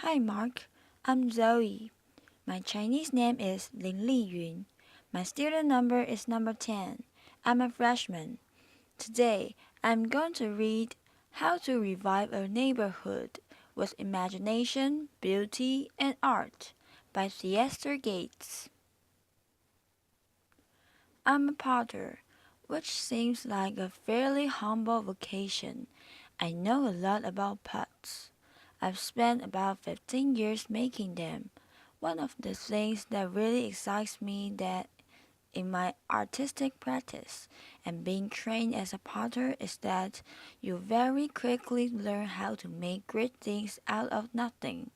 Hi Mark, I'm Zoe. My Chinese name is Lin Li Yun. My student number is number 10. I'm a freshman. Today, I'm going to read How to Revive a Neighborhood with Imagination, Beauty, and Art by Theaster Gates. I'm a potter, which seems like a fairly humble vocation. I know a lot about pots. I've spent about 15 years making them. One of the things that really excites me that in my artistic practice and being trained as a potter is that you very quickly learn how to make great things out of nothing.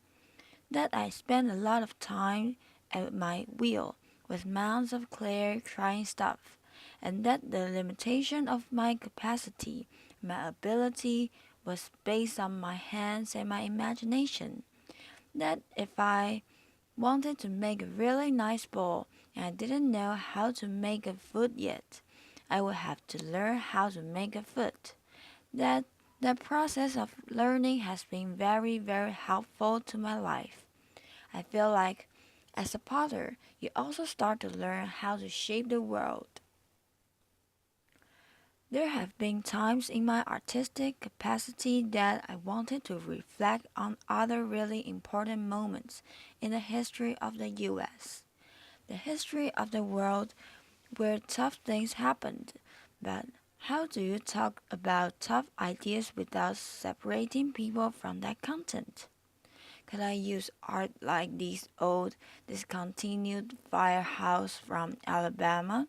That I spend a lot of time at my wheel with mounds of clay trying stuff, and that the limitation of my capacity, my ability, was based on my hands and my imagination. That if I wanted to make a really nice bowl and I didn't know how to make a foot yet, I would have to learn how to make a foot. That the process of learning has been very, very helpful to my life. I feel like as a potter, you also start to learn how to shape the world. There have been times in my artistic capacity that I wanted to reflect on other really important moments in the history of the US, the history of the world where tough things happened. But how do you talk about tough ideas without separating people from that content? Could I use art like this old, discontinued firehouse from Alabama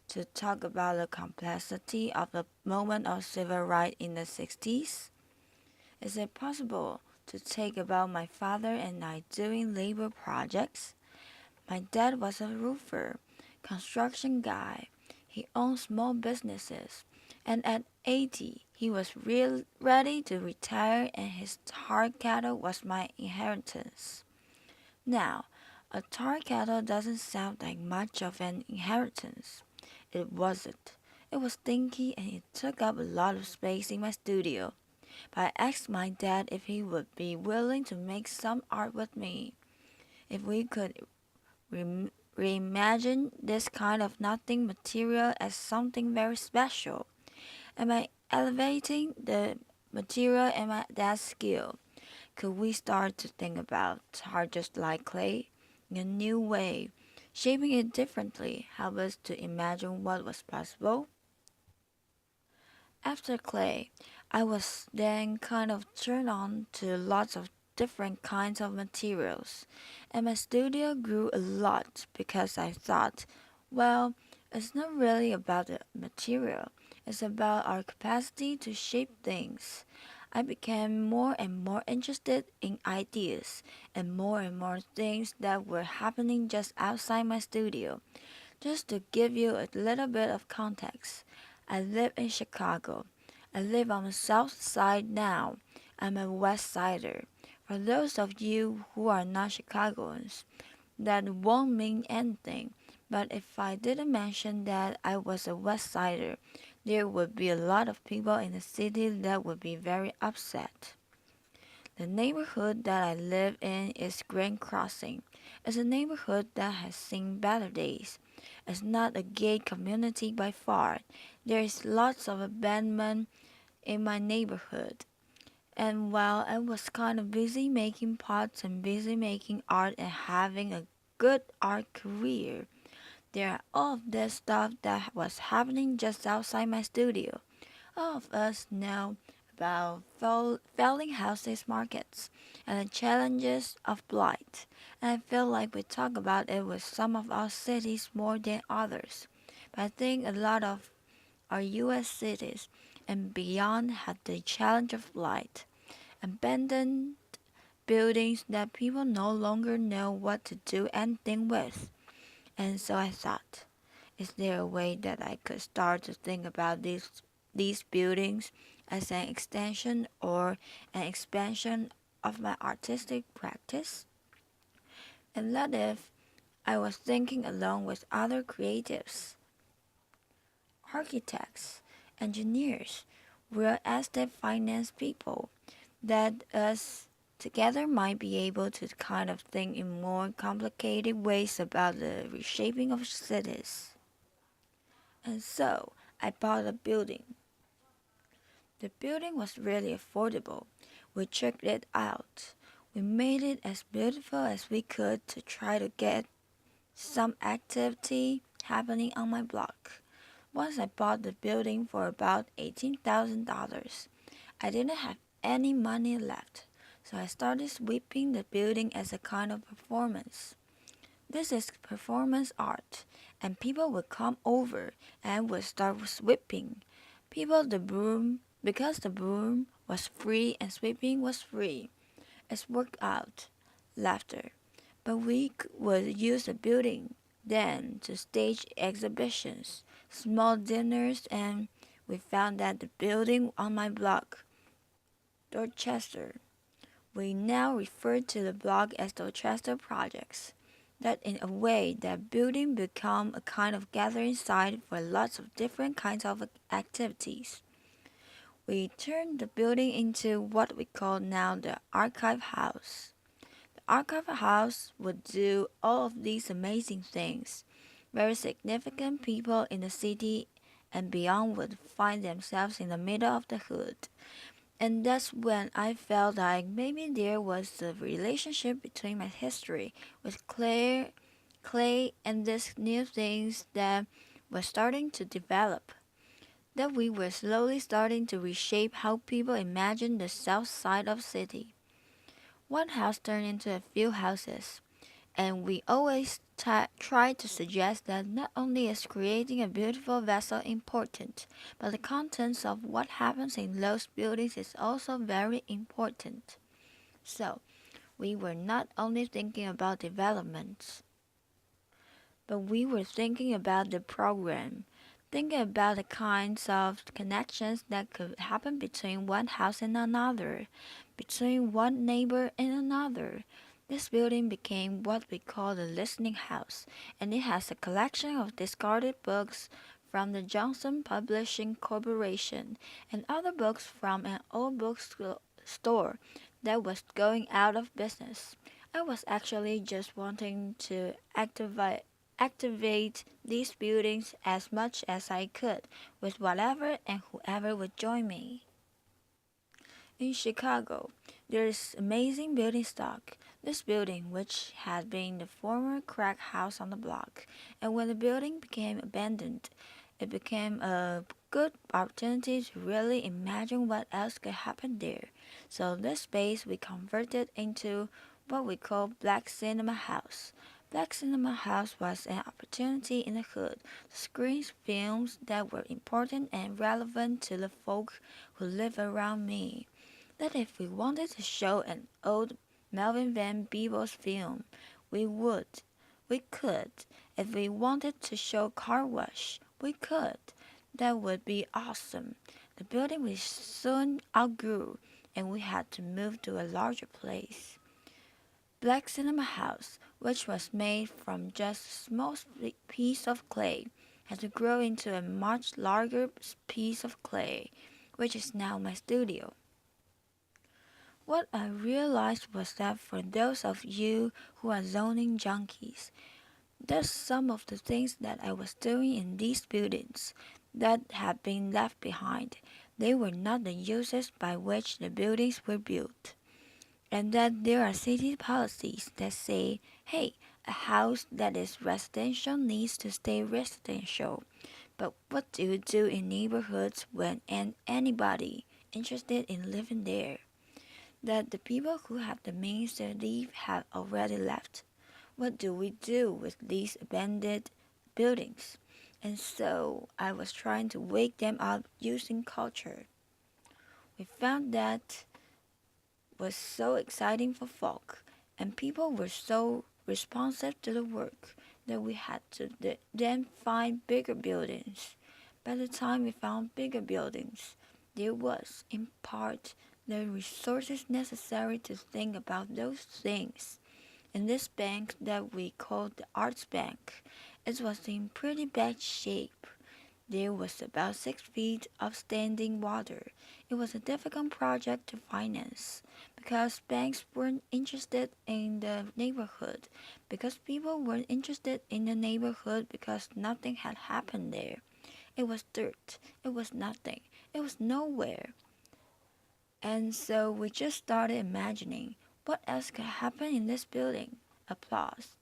to talk about the complexity of the moment of civil rights in the 60s? Is it possible to take about my father and I doing labor projects? My dad was a roofer, construction guy. He owned small businesses, and at 80, he was ready to retire, and his tar kettle was my inheritance. Now, a tar kettle doesn't sound like much of an inheritance. It wasn't. It was stinky and it took up a lot of space in my studio. But I asked my dad if he would be willing to make some art with me. If we could reimagine this kind of nothing material as something very special. Am I elevating the material and my dad's skill? Could we start to think about art just like clay in a new way, shaping it differently, help us to imagine what was possible? After clay, I was then kind of turned on to lots of different kinds of materials, and my studio grew a lot because I thought, well, it's not really about the material, it's about our capacity to shape things. I became more and more interested in ideas and more things that were happening just outside my studio. Just to give you a little bit of context, I live in Chicago. I live on the south side now. I'm a west sider. For those of you who are not Chicagoans, that won't mean anything. But if I didn't mention that I was a west sider, there would be a lot of people in the city that would be very upset. The neighborhood that I live in is Grand Crossing. It's a neighborhood that has seen better days. It's not a gay community by far. There is lots of abandonment in my neighborhood. And while I was kind of busy making pots and busy making art and having a good art career, there are all of this stuff that was happening just outside my studio. All of us know about failing houses markets and the challenges of blight, and I feel like we talk about it with some of our cities more than others. But I think a lot of our US cities and beyond have the challenge of blight, abandoned buildings that people no longer know what to do anything with. And so I thought, is there a way that I could start to think about these buildings as an extension or an expansion of my artistic practice? And that if I was thinking along with other creatives, architects, engineers, real estate finance people, that us together might be able to kind of think in more complicated ways about the reshaping of cities. And so I bought a building. The building was really affordable. We checked it out. We made it as beautiful as we could to try to get some activity happening on my block. Once I bought the building for about $18,000. I didn't have any money left, so I started sweeping the building as a kind of performance. This is performance art, and people would come over and would start sweeping. People the broom because the broom was free and sweeping was free. It's worked out. Laughter. But we would use the building then to stage exhibitions, small dinners, and we found that the building on my block, Dorchester, we now refer to the block as Dorchester Projects. That in a way, that building become a kind of gathering site for lots of different kinds of activities. We turned the building into what we call now the Archive House. The Archive House would do all of these amazing things. Very significant people in the city and beyond would find themselves in the middle of the hood. And that's when I felt like maybe there was a relationship between my history with Clay, and these new things that were starting to develop. That we were slowly starting to reshape how people imagine the south side of city. One house turned into a few houses, and we always try to suggest that not only is creating a beautiful vessel important, but the contents of what happens in those buildings is also very important. So, we were not only thinking about developments, but we were thinking about the program, thinking about the kinds of connections that could happen between one house and another, between one neighbor and another. This building became what we call the listening house, and it has a collection of discarded books from the Johnson Publishing Corporation and other books from an old bookstore that was going out of business. I was actually just wanting to activate these buildings as much as I could with whatever and whoever would join me. In Chicago, there is amazing building stock. This building, which had been the former crack house on the block, and when the building became abandoned, it became a good opportunity to really imagine what else could happen there. So this space we converted into what we call Black Cinema House. Black Cinema House was an opportunity in the hood to screen films that were important and relevant to the folk who live around me. That if we wanted to show an old Melvin Van Peebles film, we would. We could. If we wanted to show Car Wash, we could. That would be awesome. The building we soon outgrew, and we had to move to a larger place. Black Cinema House, which was made from just a small piece of clay, had to grow into a much larger piece of clay, which is now my studio. What I realized was that for those of you who are zoning junkies, there's some of the things that I was doing in these buildings that had been left behind. They were not the uses by which the buildings were built. And that there are city policies that say, hey, a house that is residential needs to stay residential. But what do you do in neighborhoods when anybody interested in living there? That the people who have the means to leave have already left. What do we do with these abandoned buildings? And so I was trying to wake them up using culture. We found that was so exciting for folk, and people were so responsive to the work that we had to then find bigger buildings. By the time we found bigger buildings, there was, in part, the resources necessary to think about those things. In this bank that we called the Arts Bank, it was in pretty bad shape. There was about 6 feet of standing water. It was a difficult project to finance, because banks weren't interested in the neighborhood, because people weren't interested in the neighborhood because nothing had happened there. It was dirt, it was nothing, it was nowhere. And so we just started imagining what else could happen in this building. Applause.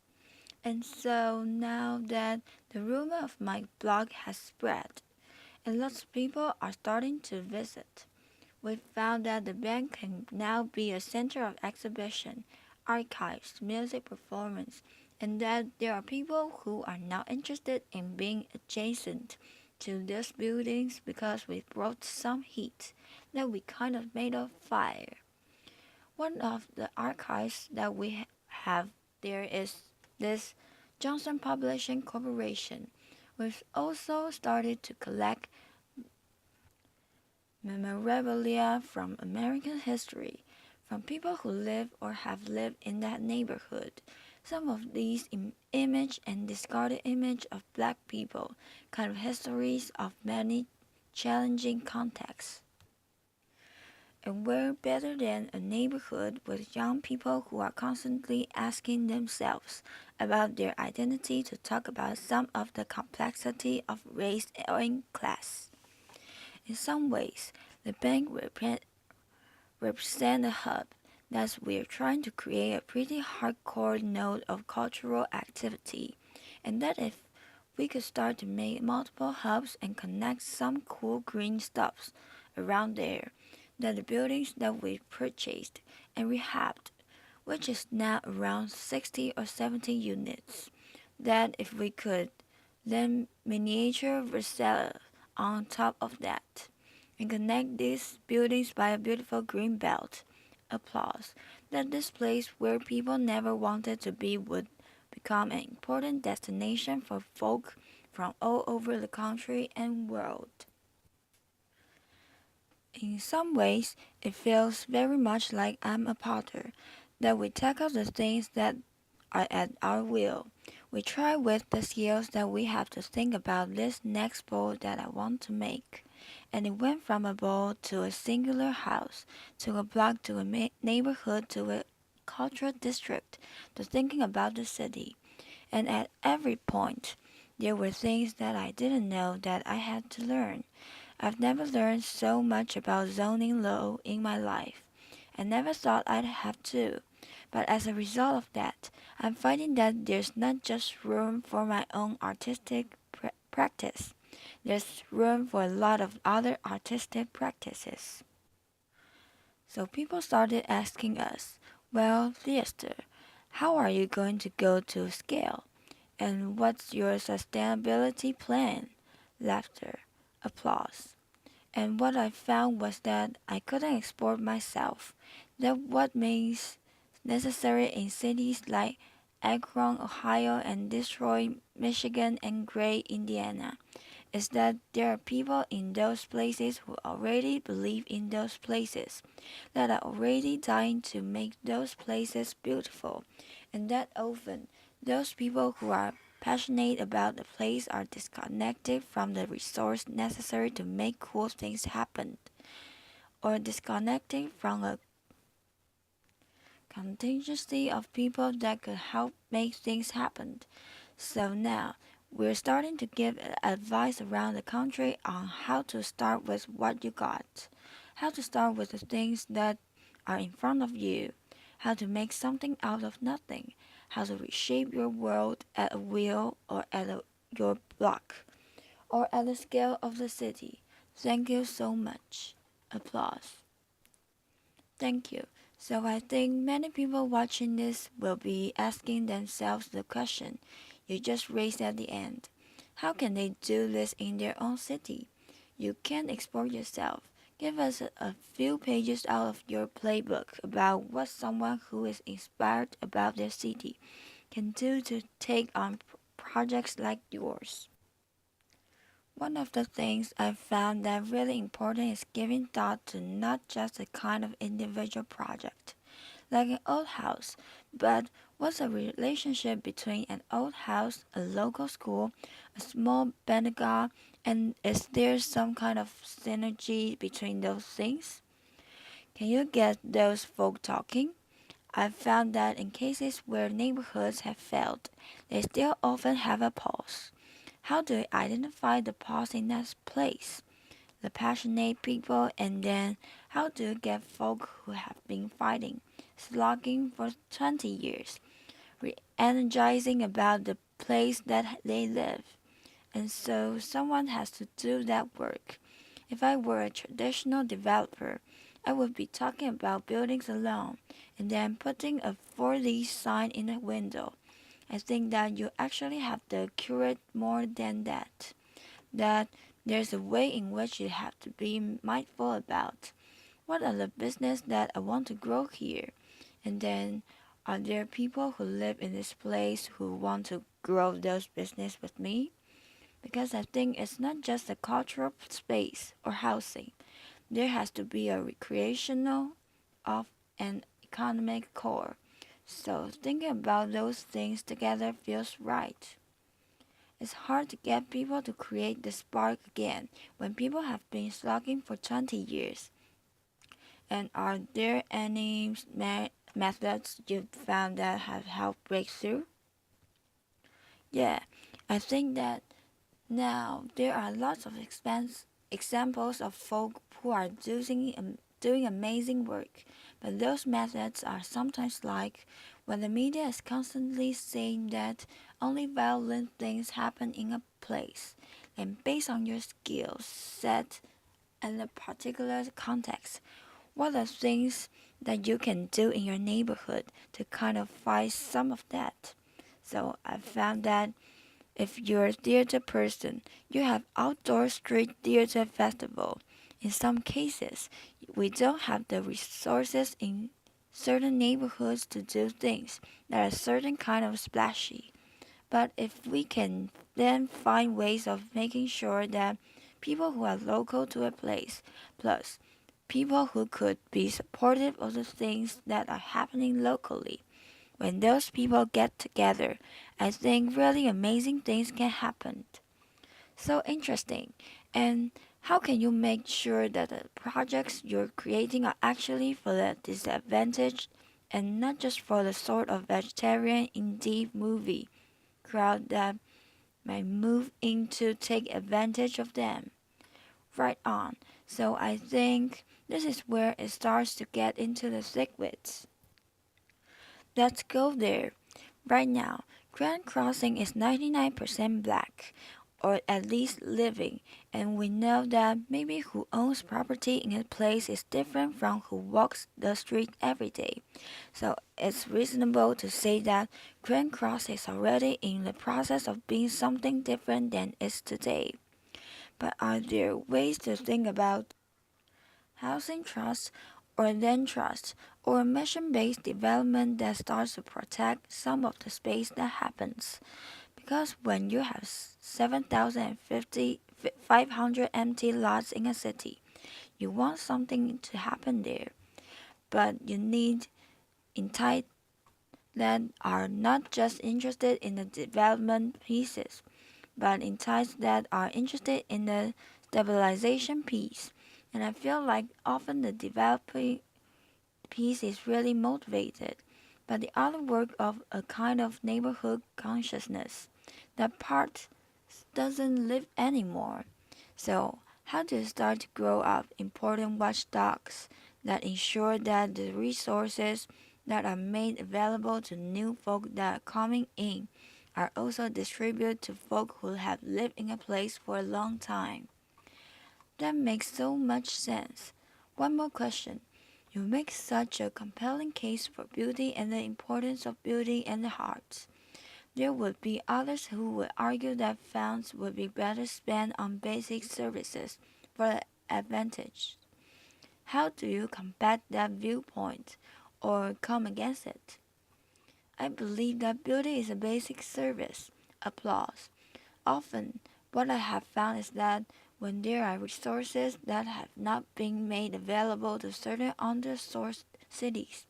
And so now that the rumor of my blog has spread, and lots of people are starting to visit, we found that the bank can now be a center of exhibition, archives, music performance, and that there are people who are now interested in being adjacent to these buildings because we brought some heat that we kind of made of fire. One of the archives that we have there is this Johnson Publishing Corporation. We've also started to collect memorabilia from American history, from people who live or have lived in that neighborhood. Some of these image and discarded image of black people, kind of histories of many challenging contexts. And where better than a neighborhood with young people who are constantly asking themselves about their identity to talk about some of the complexity of race and class. In some ways, the bank represents a hub that we're trying to create a pretty hardcore node of cultural activity, and that if we could start to make multiple hubs and connect some cool green stuffs around there, that the buildings that we purchased and rehabbed, which is now around 60 or 70 units, that if we could then miniature Versailles on top of that and connect these buildings by a beautiful green belt. Applause. That this place where people never wanted to be would become an important destination for folk from all over the country and world. In some ways, it feels very much like I'm a potter, that we tackle the things that are at our will. We try with the skills that we have to think about this next bowl that I want to make. And it went from a bowl to a singular house, to a block, to a neighborhood, to a cultural district, to thinking about the city. And at every point, there were things that I didn't know that I had to learn. I've never learned so much about zoning law in my life. I never thought I'd have to. But as a result of that, I'm finding that there's not just room for my own artistic practice. There's room for a lot of other artistic practices. So people started asking us, well, Theaster, how are you going to go to scale? And what's your sustainability plan? Laughter, applause. And what I found was that I couldn't export myself. That what makes necessary in cities like Akron, Ohio, and Detroit, Michigan, and Gray, Indiana, is that there are people in those places who already believe in those places, that are already dying to make those places beautiful, and that often those people who are passionate about the place are disconnected from the resource necessary to make cool things happen, or disconnected from a contingency of people that could help make things happen. So now, we're starting to give advice around the country on how to start with what you got, how to start with the things that are in front of you, how to make something out of nothing, how to reshape your world at a wheel or at your block, or at the scale of the city. Thank you so much. Applause. Thank you. So I think many people watching this will be asking themselves the question you just raised at the end. How can they do this in their own city? You can export yourself. Give us a few pages out of your playbook about what someone who is inspired about their city can do to take on projects like yours. One of the things I found that really important is giving thought to not just a kind of individual project, like an old house, but what's a relationship between an old house, a local school, a small synagogue, and is there some kind of synergy between those things? Can you get those folk talking? I've found that in cases where neighborhoods have failed, they still often have a pulse. How do you identify the pulse in that place? The passionate people, and then how do you get folk who have been fighting, slogging for 20 years, re-energizing about the place that they live? And so someone has to do that work. If I were a traditional developer, I would be talking about buildings alone and then putting a for lease sign in the window. I think that you actually have to curate more than that. That there's a way in which you have to be mindful about what are the business that I want to grow here, and then are there people who live in this place who want to grow those business with me? Because I think it's not just a cultural space or housing. There has to be a recreational of an economic core. So thinking about those things together feels right. It's hard to get people to create the spark again when people have been slugging for 20 years. And are there any methods you've found that have helped break through? Yeah, I think that now there are lots of examples of folk who are doing amazing work, but those methods are sometimes like when the media is constantly saying that only violent things happen in a place, and based on your skill set and the particular context, what are things that you can do in your neighborhood to kind of fight some of that? So I found that if you're a theater person, you have outdoor street theater festival. In some cases, we don't have the resources in certain neighborhoods to do things that are certain kind of splashy. But if we can then find ways of making sure that people who are local to a place, plus people who could be supportive of the things that are happening locally, when those people get together, I think really amazing things can happen. So interesting. And how can you make sure that the projects you're creating are actually for the disadvantaged and not just for the sort of vegetarian indie movie crowd that might move in to take advantage of them? Right on. So I think this is where it starts to get into the thick bits. Let's go there. Right now, Grand Crossing is 99% black, or at least living, and we know that maybe who owns property in a place is different from who walks the street every day. So it's reasonable to say that Grand Cross is already in the process of being something different than it is today. But are there ways to think about housing trust or land trust or mission-based development that starts to protect some of the space that happens? Because when you have 7,500 empty lots in a city, you want something to happen there, but you need entities that are not just interested in the development pieces, but entities that are interested in the stabilization piece. And I feel like often the developing piece is really motivated by the other work of a kind of neighborhood consciousness. That part doesn't live anymore. So, how do you start to grow up important watchdogs that ensure that the resources that are made available to new folk that are coming in are also distributed to folk who have lived in a place for a long time? That makes so much sense. One more question. You make such a compelling case for beauty and the importance of beauty and the hearts. There would be others who would argue that funds would be better spent on basic services for the advantage. How do you combat that viewpoint or come against it? I believe that beauty is a basic service. Applause. Often, what I have found is that when there are resources that have not been made available to certain undersourced cities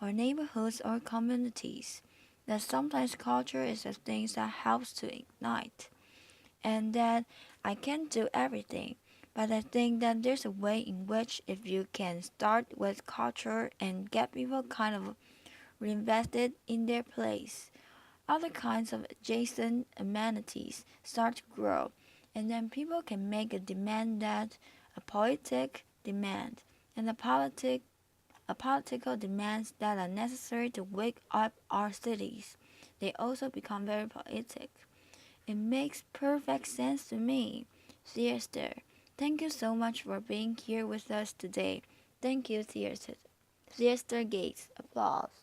or neighborhoods or communities, that sometimes culture is the thing that helps to ignite, and that I can't do everything, But I think that there's a way in which if you can start with culture and get people kind of reinvested in their place, other kinds of adjacent amenities start to grow, and then people can make a demand that a poetic demand and a political demands that are necessary to wake up our cities. They also become very poetic. It makes perfect sense to me. Theaster, thank you so much for being here with us today. Thank you, Theaster. Theaster Gates. Applause.